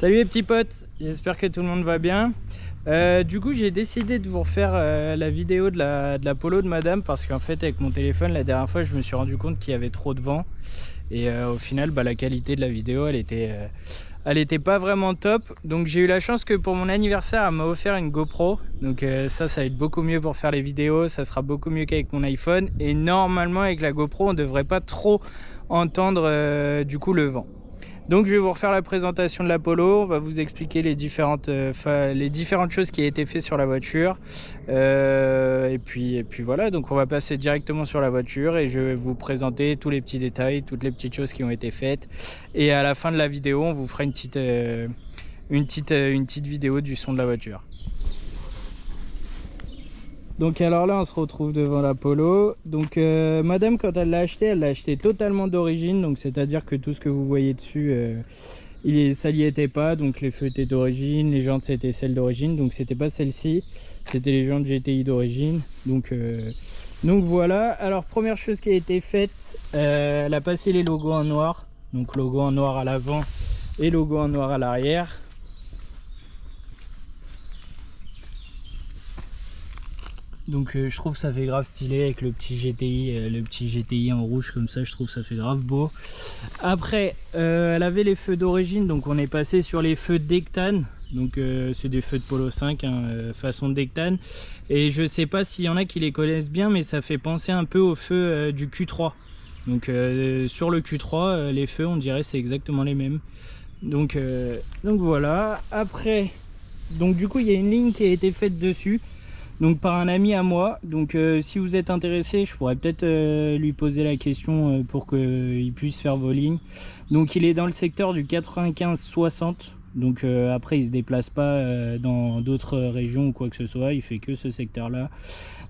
Salut les petits potes, j'espère que tout le monde va bien. Du coup j'ai décidé de vous refaire la vidéo de la polo de madame, parce qu'en fait avec mon téléphone la dernière fois je me suis rendu compte qu'il y avait trop de vent et au final la qualité de la vidéo elle était pas vraiment top. Donc j'ai eu la chance que pour mon anniversaire elle m'a offert une GoPro, donc ça va être beaucoup mieux pour faire les vidéos, ça sera beaucoup mieux qu'avec mon iPhone, et normalement avec la GoPro on devrait pas trop entendre du coup le vent. Donc je vais vous refaire la présentation de la Polo, on va vous expliquer les différentes choses qui ont été faites sur la voiture. Et puis voilà, donc on va passer directement sur la voiture et je vais vous présenter tous les petits détails, toutes les petites choses qui ont été faites. Et à la fin de la vidéo, on vous fera une petite vidéo du son de la voiture. Donc alors là on se retrouve devant la Polo. Donc madame, quand elle l'a acheté totalement d'origine, donc c'est à dire que tout ce que vous voyez dessus ça n'y était pas. Donc les feux étaient d'origine, les jantes c'était celles d'origine, donc c'était pas celle-ci, c'était les jantes GTI d'origine. Donc voilà. Alors première chose qui a été faite, elle a passé les logos en noir, donc logo en noir à l'avant et logo en noir à l'arrière. Donc je trouve que ça fait grave stylé avec le petit GTI en rouge comme ça, je trouve que ça fait grave beau. Après elle avait les feux d'origine, donc on est passé sur les feux d'Ectane. Donc c'est des feux de Polo 5 façon d'Ectane, et je sais pas s'il y en a qui les connaissent bien, mais ça fait penser un peu aux feux du Q3. Donc sur le Q3 les feux on dirait c'est exactement les mêmes. Donc voilà. Après donc du coup il y a une ligne qui a été faite dessus, donc par un ami à moi. Donc si vous êtes intéressé, je pourrais peut-être lui poser la question pour qu'il puisse faire vos lignes. Donc il est dans le secteur du 95-60, donc après il se déplace pas dans d'autres régions ou quoi que ce soit, il fait que ce secteur là.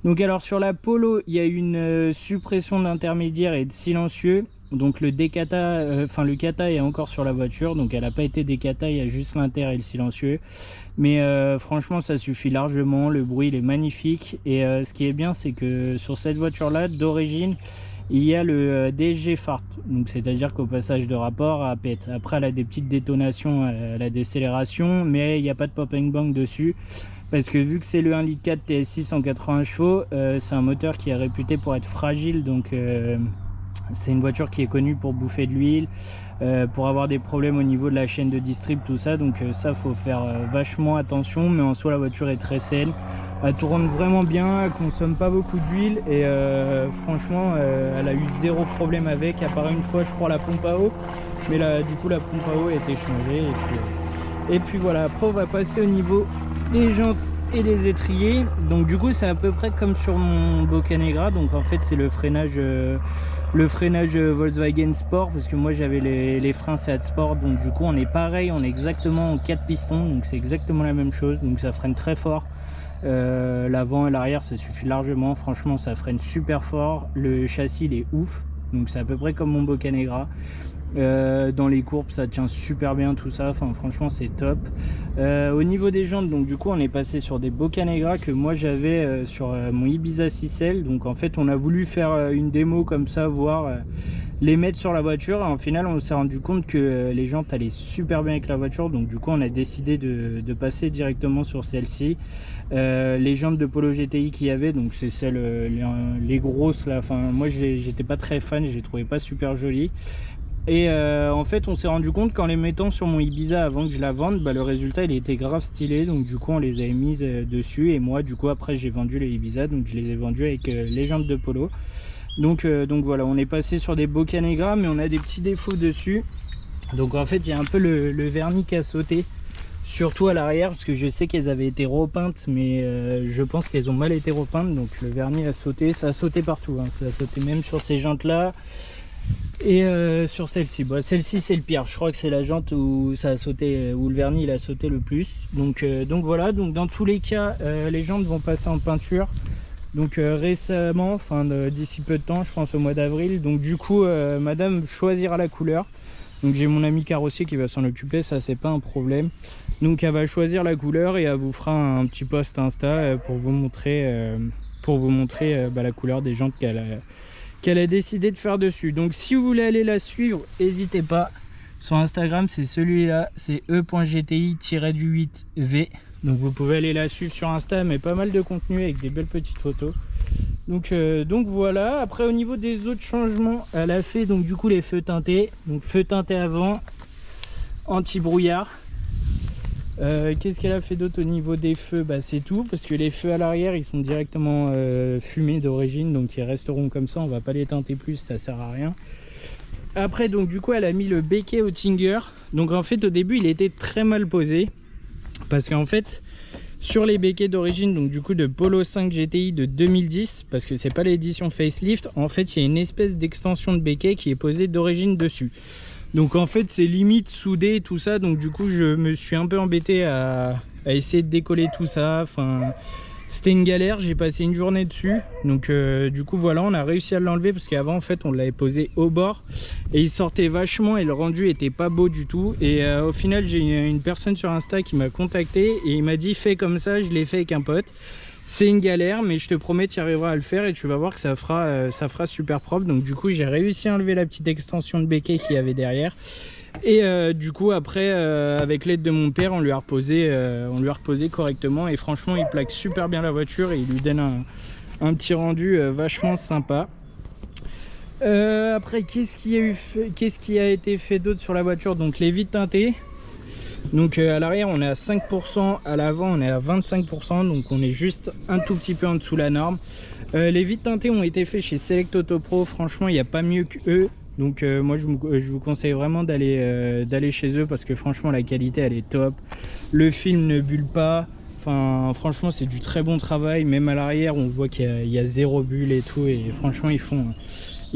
Donc alors sur la Polo il y a une suppression d'intermédiaire et de silencieux. Donc le décata, le cata est encore sur la voiture, donc elle n'a pas été décata, il y a juste l'inter et le silencieux. Mais franchement ça suffit largement, le bruit il est magnifique. Et ce qui est bien c'est que sur cette voiture là d'origine il y a le DSG Fart, donc c'est à dire qu'au passage de rapport elle pète. Après elle a des petites détonations à la décélération, mais il n'y a pas de pop and bang dessus, parce que vu que c'est le 1,4 litre TSI 180 chevaux, c'est un moteur qui est réputé pour être fragile. Donc c'est une voiture qui est connue pour bouffer de l'huile, pour avoir des problèmes au niveau de la chaîne de distrib, tout ça. Donc ça faut faire vachement attention, mais en soi la voiture est très saine, elle tourne vraiment bien, elle consomme pas beaucoup d'huile, et franchement elle a eu zéro problème avec, à part une fois je crois la pompe à eau, mais là du coup la pompe à eau a été changée. Et puis voilà. Après on va passer au niveau des jantes et des étriers. Donc du coup c'est à peu près comme sur mon Boccanegra, donc en fait c'est le freinage Volkswagen Sport, parce que moi j'avais les freins Seat Sport, donc du coup on est pareil, on est exactement en 4 pistons, donc c'est exactement la même chose, donc ça freine très fort. L'avant et l'arrière ça suffit largement, franchement ça freine super fort, le châssis il est ouf, donc c'est à peu près comme mon Boccanegra. Dans les courbes ça tient super bien, tout ça, enfin franchement c'est top. Au niveau des jantes, donc du coup on est passé sur des Boccanegra que moi j'avais sur mon Ibiza 6L. Donc en fait on a voulu faire une démo comme ça, voir les mettre sur la voiture, et en final on s'est rendu compte que les jantes allaient super bien avec la voiture, donc du coup on a décidé de passer directement sur celle-ci. Les jantes de Polo GTI qu'il y avait, donc c'est celles les grosses là, enfin moi j'étais pas très fan, je les trouvais pas super jolies. Et en fait on s'est rendu compte qu'en les mettant sur mon Ibiza avant que je la vende, le résultat il était grave stylé, donc du coup on les avait mises dessus. Et moi du coup après j'ai vendu les Ibiza, donc je les ai vendus avec les jantes de Polo. Donc voilà, on est passé sur des Boccanegra, mais on a des petits défauts dessus. Donc en fait il y a un peu le vernis qui a sauté, surtout à l'arrière, parce que je sais qu'elles avaient été repeintes, mais je pense qu'elles ont mal été repeintes. Donc le vernis a sauté, ça a sauté partout, hein. Ça a sauté même sur ces jantes là. Et sur celle-ci, celle-ci c'est le pire, je crois que c'est la jante où ça a sauté, où le vernis il a sauté le plus. Donc voilà, donc dans tous les cas les jantes vont passer en peinture, donc récemment, enfin d'ici peu de temps, je pense au mois d'avril. Donc du coup madame choisira la couleur, donc j'ai mon ami carrossier qui va s'en occuper, ça c'est pas un problème. Donc elle va choisir la couleur et elle vous fera un petit post Insta pour vous montrer la couleur des jantes qu'elle a décidé de faire dessus. Donc si vous voulez aller la suivre, n'hésitez pas, Son Instagram c'est celui-là, c'est e.gti-8v. Donc vous pouvez aller la suivre sur Insta, mais pas mal de contenu avec des belles petites photos. Donc voilà. Après au niveau des autres changements, elle a fait donc du coup les feux teintés. Donc feux teintés avant, anti-brouillard. Qu'est-ce qu'elle a fait d'autre au niveau des feux? Bah c'est tout, parce que les feux à l'arrière ils sont directement fumés d'origine, donc ils resteront comme ça, on va pas les teinter plus, ça sert à rien. Après donc du coup elle a mis le béquet au Tinger. Donc en fait au début il était très mal posé, parce qu'en fait sur les béquets d'origine, donc du coup de Polo 5 GTI de 2010, parce que c'est pas l'édition facelift, en fait il y a une espèce d'extension de béquet qui est posée d'origine dessus. Donc en fait c'est limite soudé tout ça, donc du coup je me suis un peu embêté à essayer de décoller tout ça. Enfin c'était une galère, j'ai passé une journée dessus. Donc du coup voilà, on a réussi à l'enlever, parce qu'avant en fait on l'avait posé au bord et il sortait vachement et le rendu était pas beau du tout. Et au final j'ai une personne sur Insta qui m'a contacté et il m'a dit fais comme ça. Je l'ai fait avec un pote. C'est une galère, mais je te promets tu arriveras à le faire et tu vas voir que ça fera super propre. Donc du coup j'ai réussi à enlever la petite extension de béquet qu'il y avait derrière. Et du coup après avec l'aide de mon père on lui a reposé correctement, et franchement il plaque super bien la voiture et il lui donne un petit rendu vachement sympa. Après qu'est-ce qui a été fait d'autre sur la voiture? Donc les vitres teintées. Donc à l'arrière on est à 5%, à l'avant on est à 25%, donc on est juste un tout petit peu en dessous de la norme. Les vitres teintées ont été faits chez Select Auto Pro, franchement il n'y a pas mieux qu'eux. Donc moi je vous conseille vraiment d'aller chez eux, parce que franchement la qualité elle est top. Le film ne bulle pas, enfin franchement c'est du très bon travail. Même à l'arrière on voit qu'il y a zéro bulle et tout, et franchement ils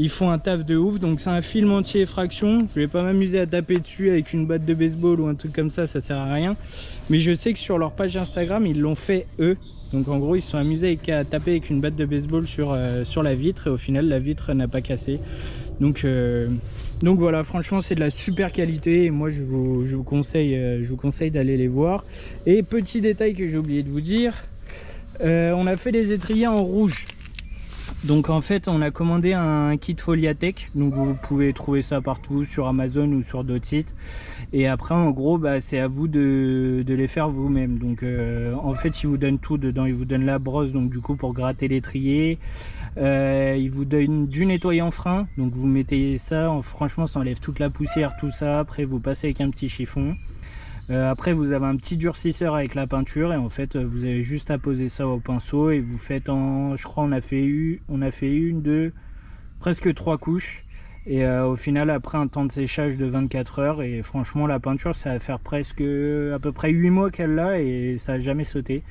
font un taf de ouf. Donc c'est un film anti-effraction, je vais pas m'amuser à taper dessus avec une batte de baseball ou un truc comme ça sert à rien. Mais je sais que sur leur page Instagram ils l'ont fait eux. Donc en gros ils se sont amusés à taper avec une batte de baseball sur la vitre, et au final la vitre n'a pas cassé. Donc voilà, franchement c'est de la super qualité, et moi je vous conseille d'aller les voir. Et petit détail que j'ai oublié de vous dire, on a fait les étriers en rouge. Donc en fait on a commandé un kit Foliatech, donc vous pouvez trouver ça partout sur Amazon ou sur d'autres sites. Et après en gros c'est à vous de les faire vous-même. Donc en fait ils vous donnent tout dedans, ils vous donnent la brosse donc du coup pour gratter l'étrier, ils vous donnent du nettoyant frein, donc vous mettez ça, franchement ça enlève toute la poussière tout ça. Après vous passez avec un petit chiffon. Après vous avez un petit durcisseur avec la peinture, et en fait vous avez juste à poser ça au pinceau et vous faites je crois on a fait une, deux, presque 3 couches, et au final après un temps de séchage de 24 heures, et franchement la peinture ça va faire presque à peu près 8 mois qu'elle l'a et ça n'a jamais sauté.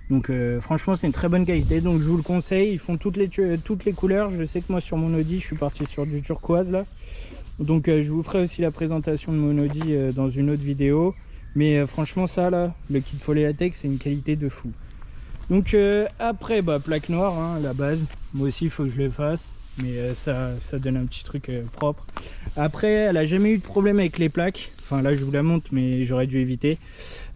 Donc franchement c'est une très bonne qualité, donc je vous le conseille. Ils font toutes les couleurs. Je sais que moi sur mon Audi je suis parti sur du turquoise là, donc je vous ferai aussi la présentation de mon Audi dans une autre vidéo. Mais franchement ça là, le kit Foliatech c'est une qualité de fou. Donc après plaque noire hein, la base, moi aussi il faut que je le fasse, mais ça donne un petit truc propre. Après elle a jamais eu de problème avec les plaques, enfin là je vous la montre mais j'aurais dû éviter.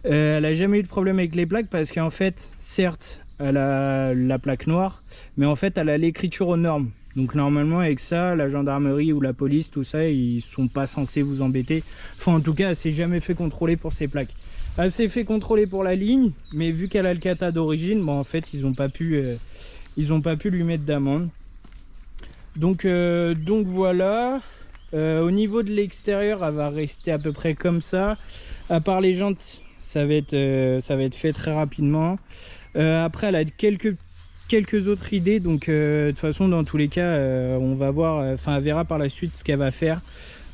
Elle a jamais eu de problème avec les plaques, parce qu'en fait certes elle a la plaque noire, mais en fait elle a l'écriture aux normes. Donc normalement avec ça, la gendarmerie ou la police, tout ça, ils sont pas censés vous embêter. Enfin en tout cas, elle s'est jamais fait contrôler pour ces plaques. Elle s'est fait contrôler pour la ligne, mais vu qu'elle a le kata d'origine, en fait ils ont pas pu lui mettre d'amende. Donc voilà. Au niveau de l'extérieur, elle va rester à peu près comme ça. À part les jantes, ça va être fait très rapidement. Après elle a quelques autres idées, donc de toute façon dans tous les cas on va voir, elle verra par la suite ce qu'elle va faire.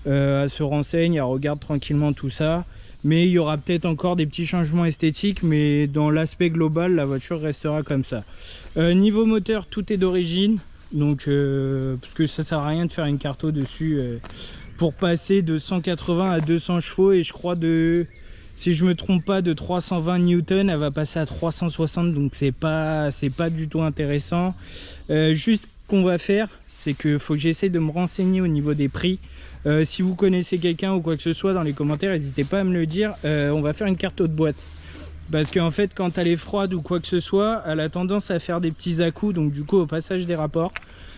Elle se renseigne, elle regarde tranquillement tout ça, mais il y aura peut-être encore des petits changements esthétiques, mais dans l'aspect global la voiture restera comme ça. Niveau moteur tout est d'origine, donc parce que ça sert à rien de faire une carto dessus pour passer de 180 à 200 chevaux, et je crois si je me trompe pas de 320 Newton, elle va passer à 360, donc c'est pas du tout intéressant. Juste qu'on va faire, c'est que faut que j'essaie de me renseigner au niveau des prix. Si vous connaissez quelqu'un ou quoi que ce soit, dans les commentaires n'hésitez pas à me le dire. On va faire une carte haute boîte, parce qu'en fait quand elle est froide ou quoi que ce soit, elle a tendance à faire des petits à-coups, donc du coup au passage des rapports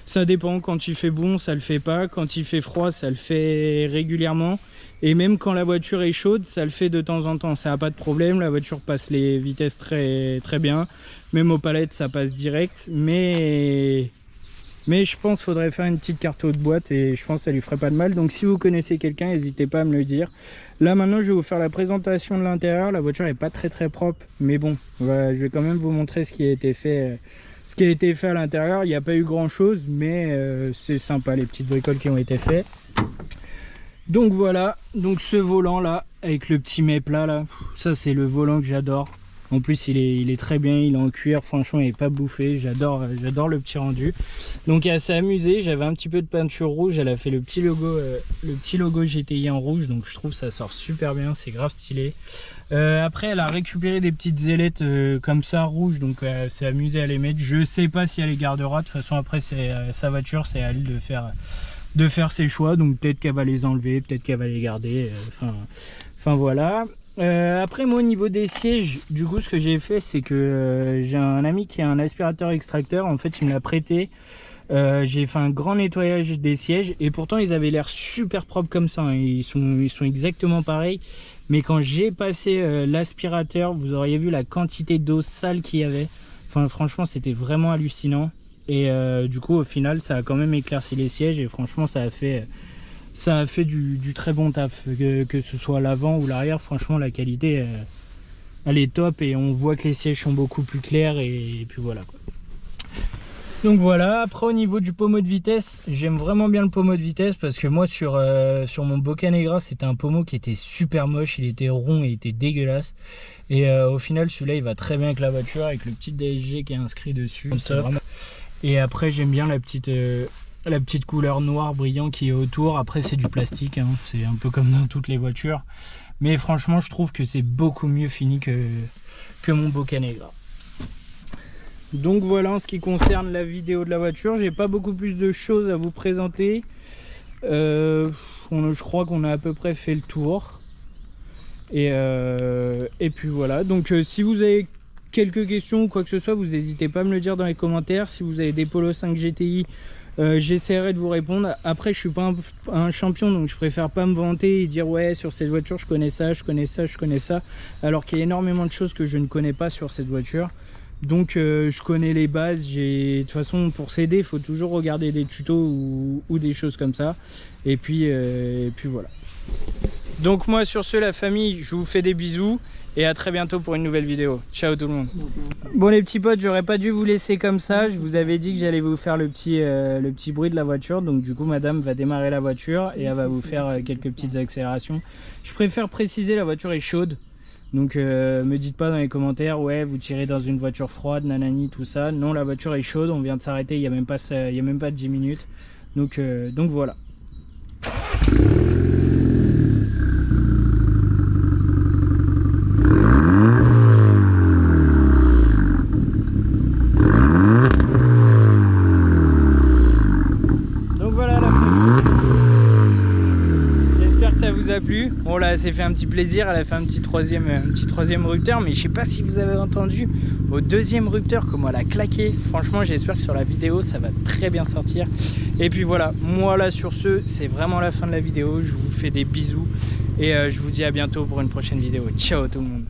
Ça dépend, quand il fait bon ça le fait pas, quand il fait froid ça le fait régulièrement, et même quand la voiture est chaude ça le fait de temps en temps, ça n'a pas de problème, la voiture passe les vitesses très bien, même aux palettes ça passe direct, mais je pense qu'il faudrait faire une petite carte haute boîte et je pense que ça lui ferait pas de mal. Donc si vous connaissez quelqu'un, n'hésitez pas à me le dire. Là maintenant je vais vous faire la présentation de l'intérieur. La voiture est pas très propre, mais bon, voilà, je vais quand même vous montrer ce qui a été fait. Ce qui a été fait à l'intérieur. Il n'y a pas eu grand chose, mais c'est sympa les petites bricoles qui ont été faites. Donc voilà, donc ce volant là, avec le petit mets plat là, ça c'est le volant que j'adore. En plus il est très bien, il est en cuir, franchement il n'est pas bouffé, j'adore le petit rendu. Donc elle s'est amusée, j'avais un petit peu de peinture rouge, elle a fait le petit logo GTI en rouge, donc je trouve ça sort super bien, c'est grave stylé. Après elle a récupéré des petites ailettes comme ça rouges, donc elle s'est amusée à les mettre. Je sais pas si elle les gardera, de toute façon après c'est sa voiture, c'est à elle de faire ses choix, donc peut-être qu'elle va les enlever, peut-être qu'elle va les garder, enfin voilà. Après moi au niveau des sièges, du coup ce que j'ai fait c'est que j'ai un ami qui a un aspirateur extracteur, en fait il me l'a prêté. J'ai fait un grand nettoyage des sièges et pourtant ils avaient l'air super propres comme ça, hein. Ils sont exactement pareils, mais quand j'ai passé l'aspirateur, vous auriez vu la quantité d'eau sale qu'il y avait. Enfin franchement c'était vraiment hallucinant, et du coup au final ça a quand même éclairci les sièges et franchement ça a fait du très bon taf, que ce soit l'avant ou l'arrière. Franchement la qualité elle est top et on voit que les sièges sont beaucoup plus clairs, et puis voilà quoi. Donc voilà, après au niveau du pommeau de vitesse, j'aime vraiment bien le pommeau de vitesse parce que moi sur mon Boccanegra c'était un pommeau qui était super moche, il était rond et il était dégueulasse, et au final celui-là il va très bien avec la voiture, avec le petit DSG qui est inscrit dessus. Vraiment... Et après j'aime bien la petite couleur noir brillant qui est autour. Après c'est du plastique, hein. C'est un peu comme dans toutes les voitures, mais franchement je trouve que c'est beaucoup mieux fini que mon Boccanegra. Donc voilà en ce qui concerne la vidéo de la voiture, j'ai pas beaucoup plus de choses à vous présenter. Je crois qu'on a à peu près fait le tour, et puis voilà. Donc si vous avez quelques questions ou quoi que ce soit, vous n'hésitez pas à me le dire dans les commentaires. Si vous avez des Polo 5 GTI, j'essaierai de vous répondre. Après je suis pas un champion, donc je préfère pas me vanter et dire ouais sur cette voiture je connais ça, alors qu'il y a énormément de choses que je ne connais pas sur cette voiture. Donc je connais les bases. De toute façon pour s'aider il faut toujours regarder des tutos ou des choses comme ça, et puis voilà. Donc moi sur ce la famille, je vous fais des bisous et à très bientôt pour une nouvelle vidéo. Ciao tout le monde. Bon les petits potes, j'aurais pas dû vous laisser comme ça. Je vous avais dit que j'allais vous faire le petit bruit de la voiture. Donc du coup madame va démarrer la voiture et elle va vous faire quelques petites accélérations. Je préfère préciser, la voiture est chaude. Donc me dites pas dans les commentaires ouais vous tirez dans une voiture froide, nanani tout ça. Non, la voiture est chaude, on vient de s'arrêter il y a même pas 10 minutes. Donc voilà. A plu. Bon là c'est fait un petit plaisir, elle a fait un petit troisième rupteur, mais je sais pas si vous avez entendu au deuxième rupteur comment elle a claqué. Franchement j'espère que sur la vidéo ça va très bien sortir. Et puis voilà, moi là sur ce c'est vraiment la fin de la vidéo. Je vous fais des bisous et je vous dis à bientôt pour une prochaine vidéo. Ciao tout le monde.